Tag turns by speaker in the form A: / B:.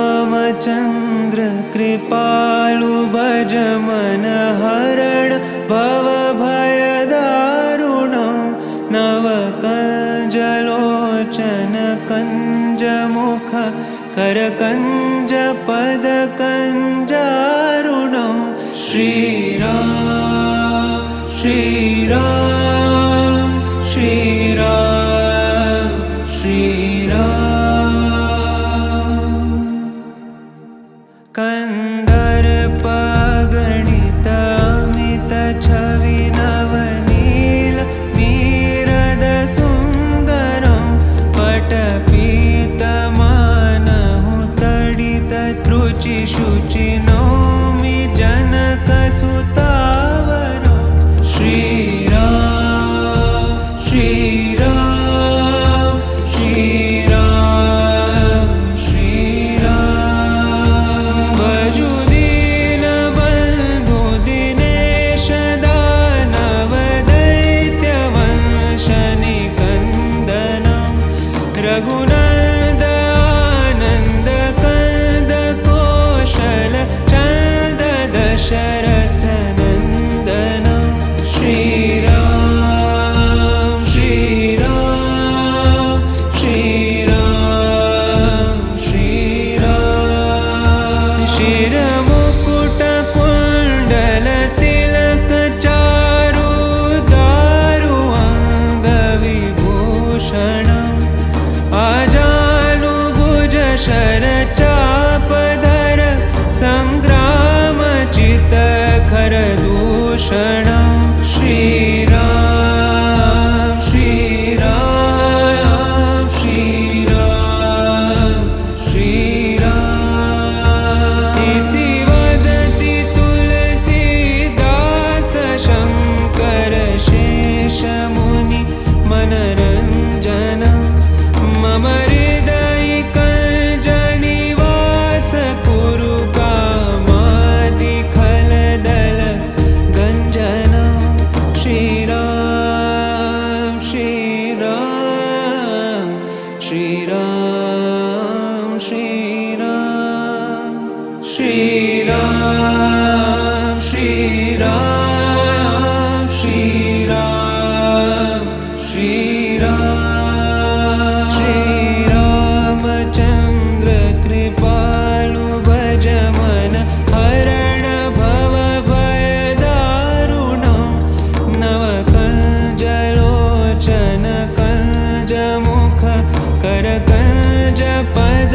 A: श्रीरामचन्द्र कृपालु भज मन हरण भवभयदारुणं नवकञ्जलोचन कञ्जमुख करकञ्ज पदकञ्जारुणं श्रीराम श्रीराम श्रीराम श्रीराम कन्दर्पगणित अमित छवि नवनील नीरद सुन्दरं पटपीतमानहु तडित त्रुचि शुचि नौमि जनकसुतावरं श्रीराम श्रीराम श्रीराम श्रीराम भजु दीनबन्धु दिनेश दानव दैत्यवंशनिकन्दनं रघुनन्द आनन्द कंद कौशल चन्द दशरथ नन्दनं श्रीराम श्रीराम श्रीराम श्रीराम शिरमुकुट कुण्डल तिलक चारु दारु अङ्गविभूषणम् आजानुभुज शरचापधर सङ्ग्रामचित खरदूषणं श्रीराम श्रीराम श्रीराम श्रीराम इति वदति तुलसीदास शङ्कर शेषमुनि मनरञ्जनं मम हृदयिकञ्जनिवास कुरु कामादिखलदल गञ्जनं श्रीराम श्रीराम श्रीराम श्रीराम श्रीराम श्रीराम श्रीराम श्रीराम श्रीरामचन्द्र कृपालु भज मन हरण भवभयदारुणं नवकञ्जलोचन कञ्जमुख करकञ्ज पद